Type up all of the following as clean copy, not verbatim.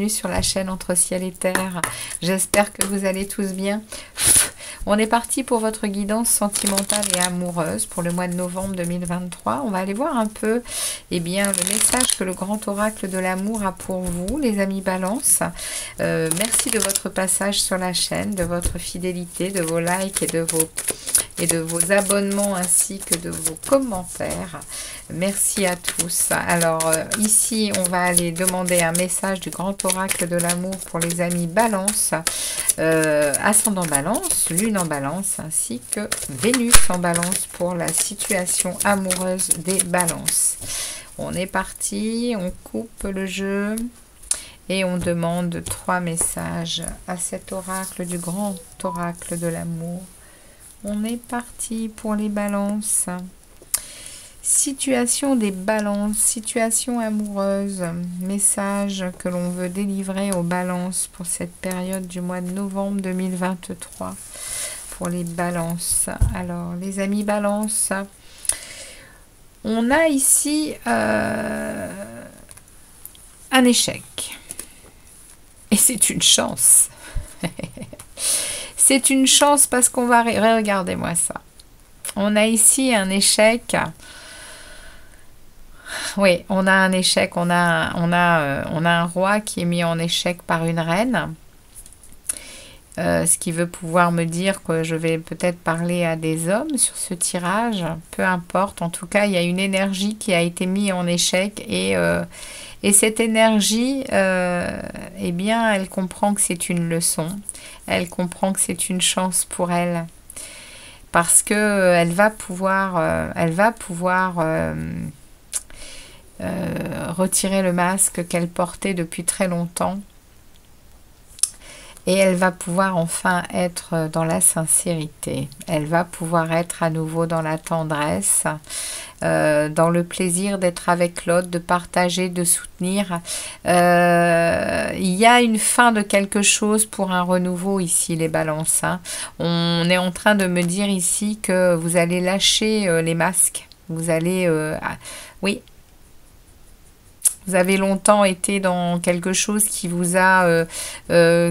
bienvenue sur la chaîne Entre Ciel et Terre. J'espère que vous allez tous bien. On est parti pour votre guidance sentimentale et amoureuse pour le mois de novembre 2023. On va aller voir un peu le message que le grand oracle de l'amour a pour vous, les amis Balance. Merci de votre passage sur la chaîne, de votre fidélité, de vos likes et de vos abonnements ainsi que de vos commentaires. Merci à tous. Alors ici, on va aller demander un message du grand oracle de l'amour pour les amis Balance, ascendant Balance, Lune en Balance, ainsi que Vénus en Balance pour la situation amoureuse des Balances. On est parti, on coupe le jeu et on demande 3 messages à cet oracle du grand oracle de l'amour. On est parti pour les Balances. Situation des Balances, situation amoureuse, message que l'on veut délivrer aux Balances pour cette période du mois de novembre 2023 pour les Balances. Alors les amis Balances, on a ici un échec et c'est une chance. C'est une chance parce qu'on va regardez-moi ça. On a ici un échec. Oui, on a un échec, on a un roi qui est mis en échec par une reine, ce qui veut pouvoir me dire que je vais peut-être parler à des hommes sur ce tirage, peu importe, en tout cas il y a une énergie qui a été mise en échec et cette énergie, eh bien elle comprend que c'est une leçon, elle comprend que c'est une chance pour elle, parce que elle va pouvoir retirer le masque qu'elle portait depuis très longtemps et elle va pouvoir enfin être dans la sincérité, elle va pouvoir être à nouveau dans la tendresse, dans le plaisir d'être avec l'autre, de partager, de soutenir. Il y a une fin de quelque chose pour un renouveau ici les Balances, hein. On est en train de me dire ici que vous allez lâcher les masques, vous allez oui. Vous avez longtemps été dans quelque chose qui vous a,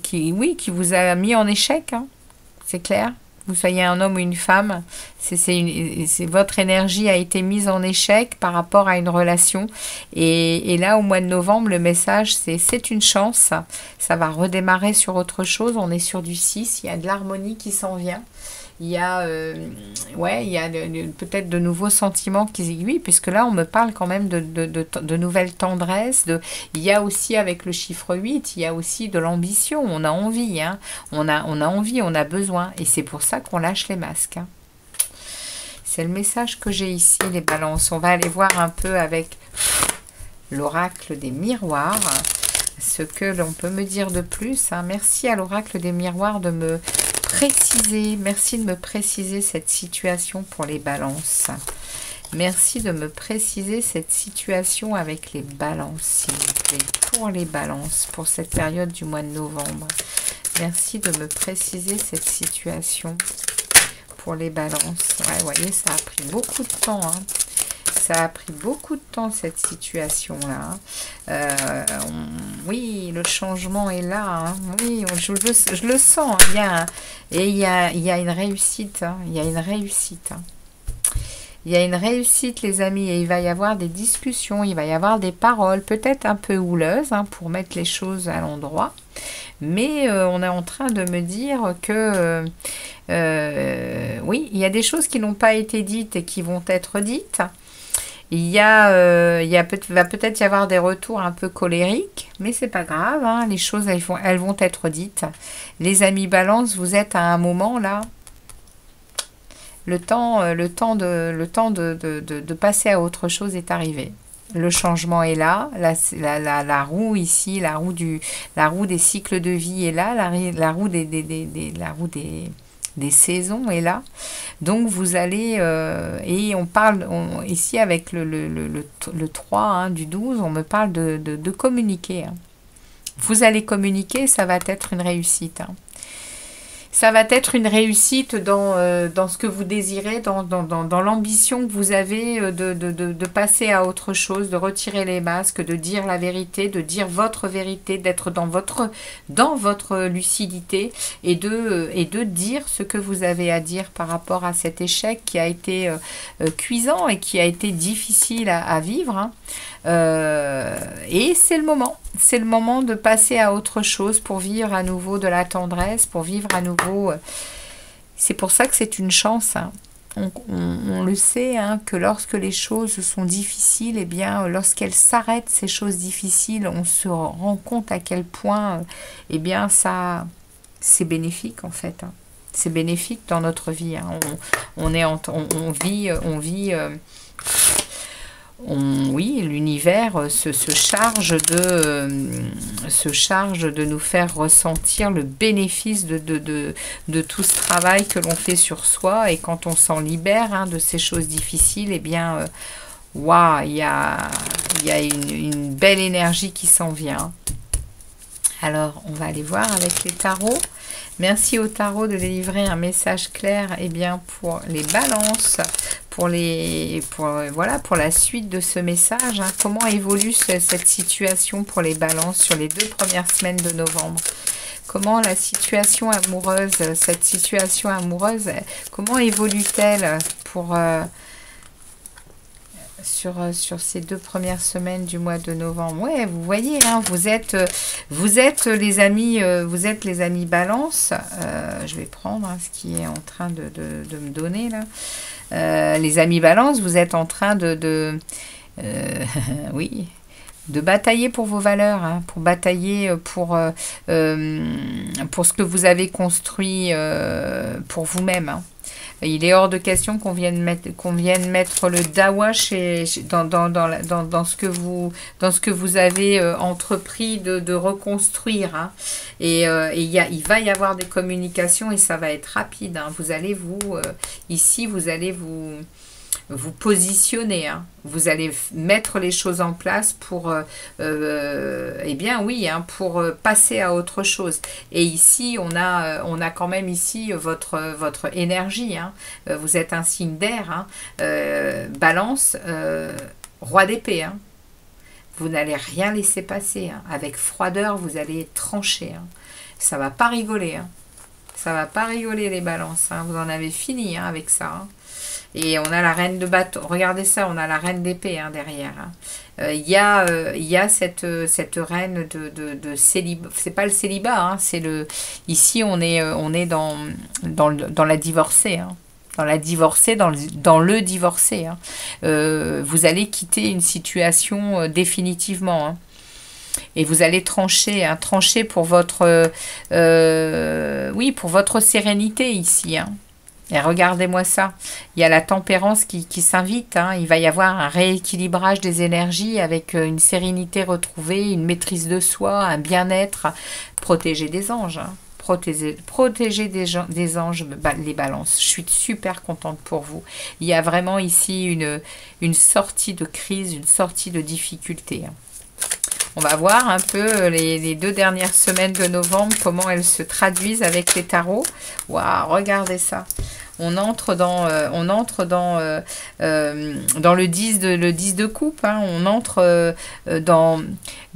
qui vous a mis en échec, hein, c'est clair. Vous soyez un homme ou une femme, votre énergie a été mise en échec par rapport à une relation. Et là, au mois de novembre, le message, c'est une chance. Ça va redémarrer sur autre chose. On est sur du 6, il y a de l'harmonie qui s'en vient. Il y a, peut-être de nouveaux sentiments qui aiguillent, puisque là, on me parle quand même de nouvelles tendresses. Il y a aussi, avec le chiffre 8, il y a aussi de l'ambition. On a envie, hein. On a envie, on a besoin. Et c'est pour ça qu'on lâche les masques, hein. C'est le message que j'ai ici, les Balances. On va aller voir un peu avec l'oracle des miroirs ce que l'on peut me dire de plus, hein. Merci à l'oracle des miroirs de me préciser, merci de me préciser cette situation pour les Balances. Merci de me préciser cette situation avec les Balances, s'il vous plaît, pour les Balances, pour cette période du mois de novembre. Merci de me préciser cette situation pour les Balances. Ouais, vous voyez, ça a pris beaucoup de temps, hein. Ça a pris beaucoup de temps, cette situation-là. Oui, le changement est là, hein. Oui, je le sens. Il y a une réussite, hein. Il y a une réussite, hein. Il y a une réussite, les amis, et il va y avoir des discussions, il va y avoir des paroles, peut-être un peu houleuses, hein, pour mettre les choses à l'endroit. Mais on est en train de me dire que, oui, il y a des choses qui n'ont pas été dites et qui vont être dites. Va peut-être y avoir des retours un peu colériques, mais c'est pas grave, hein, les choses elles vont être dites. Les amis Balance, vous êtes à un moment là, le temps de passer à autre chose est arrivé. Le changement est là, la roue ici, la roue des cycles de vie est là, la roue des saisons est là. Donc vous allez, et on parle ici avec le 3, hein, du 12, on me parle de communiquer, hein. Vous allez communiquer, ça va être une réussite, hein. ça va être une réussite dans ce que vous désirez, dans l'ambition que vous avez de passer à autre chose, de retirer les masques, de dire la vérité, de dire votre vérité, d'être dans votre lucidité et de dire ce que vous avez à dire par rapport à cet échec qui a été cuisant et qui a été difficile à vivre, hein. Et c'est le moment de passer à autre chose pour vivre à nouveau de la tendresse, pour vivre à nouveau. C'est pour ça que c'est une chance, hein. On le sait, hein, que lorsque les choses sont difficiles, eh bien, lorsqu'elles s'arrêtent, ces choses difficiles, on se rend compte à quel point, eh bien, ça, c'est bénéfique en fait, hein. C'est bénéfique dans notre vie, hein. Oui, l'univers se charge de nous faire ressentir le bénéfice de tout ce travail que l'on fait sur soi. Et quand on s'en libère, hein, de ces choses difficiles, eh bien, waouh, il y a une belle énergie qui s'en vient. Alors, on va aller voir avec les tarots. Merci au tarot de délivrer un message clair, eh bien, pour les balances, pour la suite de ce message, hein. Comment évolue cette situation pour les balances sur les 2 premières semaines de novembre? Comment la situation amoureuse, cette situation amoureuse, comment évolue-t-elle pour... sur ces 2 premières semaines du mois de novembre. Ouais, vous voyez, hein, vous êtes les amis, Balance. Je vais prendre, hein, ce qui est en train de me donner là. Les amis Balance, vous êtes en train oui, de batailler pour vos valeurs, hein, pour batailler pour ce que vous avez construit pour vous-même, hein. Il est hors de question qu'on vienne mettre le dawa dans ce que vous avez entrepris de reconstruire, hein. Et il va y avoir des communications et ça va être rapide, hein. Vous allez vous positionner, hein. Vous allez mettre les choses en place pour, eh bien oui, hein, pour passer à autre chose. Et ici, on a quand même ici votre énergie, hein. Vous êtes un signe d'air, hein. Balance, roi d'épée, hein. Vous n'allez rien laisser passer, hein. Avec froideur, vous allez trancher, hein. Ça va pas rigoler, hein. Ça va pas rigoler les balances, hein. Vous en avez fini, hein, avec ça, hein. Et on a la reine de bâton. Regardez ça, on a la reine d'épée, hein, derrière, hein. Il y a cette reine de célibat. C'est pas le célibat, hein, c'est le... Ici, on est dans la divorcée, hein. Dans la divorcée, dans le divorcé, hein. Vous allez quitter une situation définitivement, hein. Et vous allez trancher, hein, trancher pour votre... oui, pour votre sérénité ici, hein. Et regardez-moi ça, il y a la tempérance qui s'invite, hein. Il va y avoir un rééquilibrage des énergies avec une sérénité retrouvée, une maîtrise de soi, un bien-être, protéger des anges, hein. Protéger des anges, les balances. Je suis super contente pour vous. Il y a vraiment ici une sortie de crise, une sortie de difficulté, hein. On va voir un peu les 2 dernières semaines de novembre, comment elles se traduisent avec les tarots. Waouh, regardez ça. On entre dans le 10 de coupe, hein. On entre dans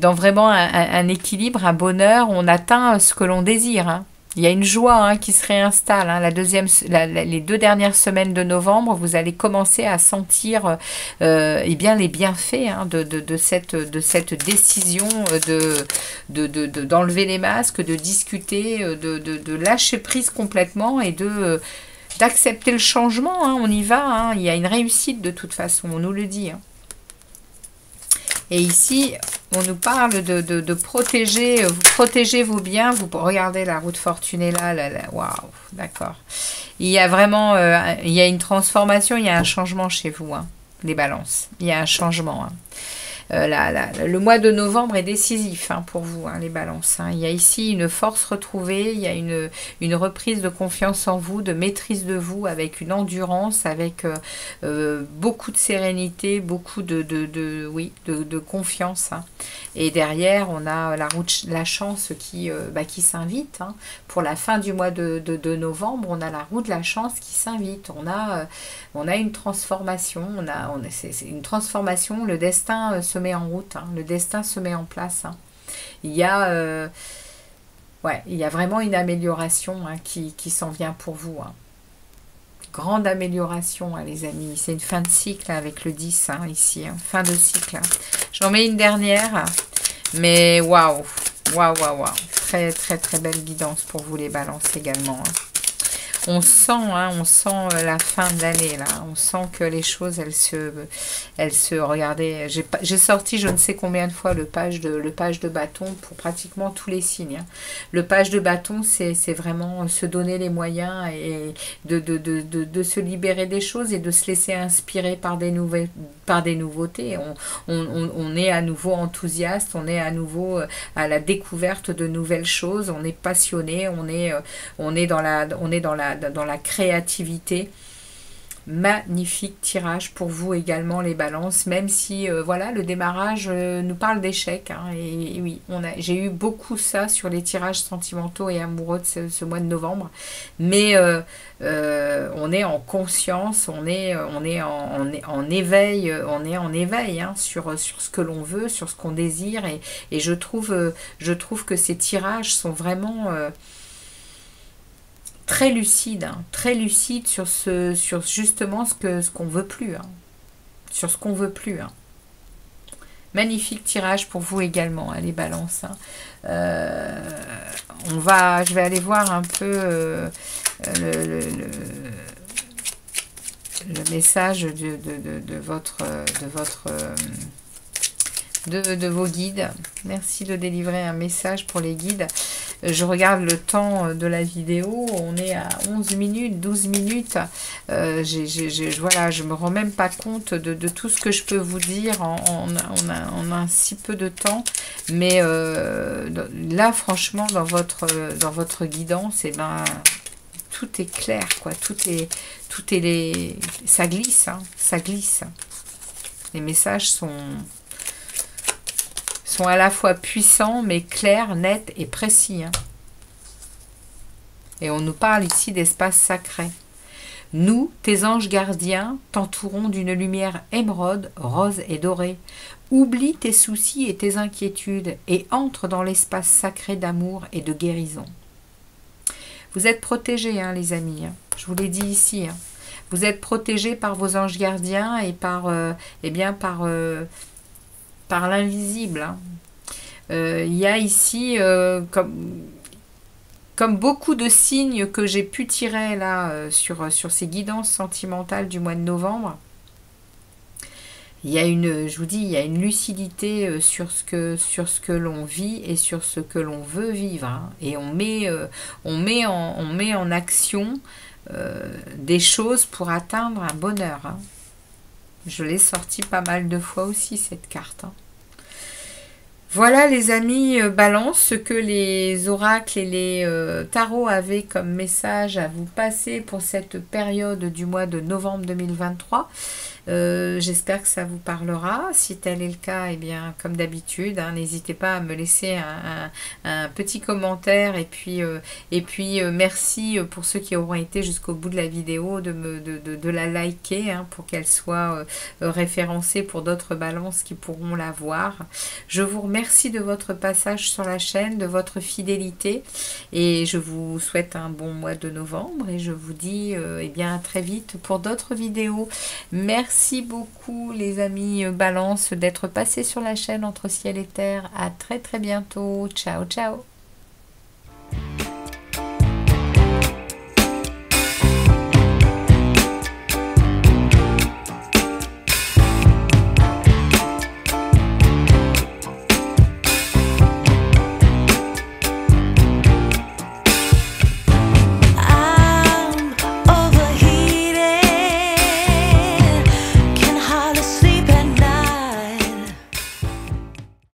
vraiment un équilibre, un bonheur. On atteint ce que l'on désire, hein. Il y a une joie, hein, qui se réinstalle, hein. Les 2 dernières semaines de novembre, vous allez commencer à sentir eh bien, les bienfaits, hein, de cette décision d'enlever les masques, de discuter, de lâcher prise complètement et d'accepter le changement, hein. On y va, hein. Il y a une réussite de toute façon, on nous le dit, hein. Et ici, on nous parle de protéger, vous protégez vos biens. Vous regardez la roue de fortune est là, waouh, d'accord. Il y a vraiment, il y a une transformation, il y a un changement chez vous, hein, les balances. Il y a un changement, hein. le mois de novembre est décisif hein, pour vous, hein, les balances. Hein. Il y a ici une force retrouvée, il y a une reprise de confiance en vous, de maîtrise de vous, avec une endurance, avec beaucoup de sérénité, beaucoup de confiance. Hein. Et derrière, on a la chance qui s'invite. Hein. Pour la fin du mois de novembre, on a la roue de la chance qui s'invite. On a une transformation. C'est une transformation. Le destin se met en route. Hein. Le destin se met en place. Hein. Il y a vraiment une amélioration hein, qui s'en vient pour vous. Hein. Grande amélioration, hein, les amis. C'est une fin de cycle hein, avec le 10 hein, ici. Hein. Fin de cycle. Hein. J'en mets une dernière. Mais waouh. Waouh, waouh, waouh. Très, très, très belle guidance pour vous, les balances également. Hein. On sent la fin de l'année, là. On sent que les choses, elles se regardez. J'ai sorti je ne sais combien de fois le page de bâton pour pratiquement tous les signes. Hein. Le page de bâton, c'est vraiment se donner les moyens et de se libérer des choses et de se laisser inspirer par des nouveautés. On est à nouveau enthousiaste, on est à nouveau à la découverte de nouvelles choses, on est passionné, on est dans la créativité. Magnifique tirage pour vous également, les balances, même si voilà, le démarrage nous parle d'échec hein, et oui, j'ai eu beaucoup ça sur les tirages sentimentaux et amoureux de ce mois de novembre, mais on est en conscience, on est en éveil, hein, sur ce que l'on veut, sur ce qu'on désire, et je trouve que ces tirages sont vraiment très lucide sur justement ce qu'on veut plus. Hein. Sur ce qu'on veut plus. Hein. Magnifique tirage pour vous également, hein, les balances. Hein. Je vais aller voir un peu le message de vos guides. Merci de délivrer un message pour les guides. Je regarde le temps de la vidéo, on est à 11 minutes, 12 minutes. Voilà, je me rends même pas compte de tout ce que je peux vous dire en un si peu de temps. Mais là, franchement, dans votre guidance, eh ben, tout est clair, quoi. Ça glisse, hein, ça glisse. Les messages sont à la fois puissants, mais clairs, nets et précis. Hein. Et on nous parle ici d'espace sacré. Nous, tes anges gardiens, t'entourons d'une lumière émeraude, rose et dorée. Oublie tes soucis et tes inquiétudes et entre dans l'espace sacré d'amour et de guérison. Vous êtes protégés, hein, les amis. Hein. Je vous l'ai dit ici. Hein. Vous êtes protégés par vos anges gardiens et par l'invisible. Hein. Il y a ici, comme beaucoup de signes que j'ai pu tirer là sur ces guidances sentimentales du mois de novembre, il y a je vous dis, il y a une lucidité sur ce que l'on vit et sur ce que l'on veut vivre. Hein. Et on met en action des choses pour atteindre un bonheur. Hein. Je l'ai sorti pas mal de fois aussi, cette carte. Hein. Voilà, les amis, balance, ce que les oracles et les tarots avaient comme message à vous passer pour cette période du mois de novembre 2023. J'espère que ça vous parlera. Si tel est le cas, eh bien, comme d'habitude, hein, n'hésitez pas à me laisser un petit commentaire. Et puis merci pour ceux qui auront été jusqu'au bout de la vidéo, de la liker hein, pour qu'elle soit référencée pour d'autres balances qui pourront la voir. Je vous remercie de votre passage sur la chaîne, de votre fidélité. Et je vous souhaite un bon mois de novembre. Et je vous dis eh bien, à très vite pour d'autres vidéos. Merci beaucoup les amis Balance d'être passés sur la chaîne Entre Ciel et Terre. À très très bientôt. Ciao ciao.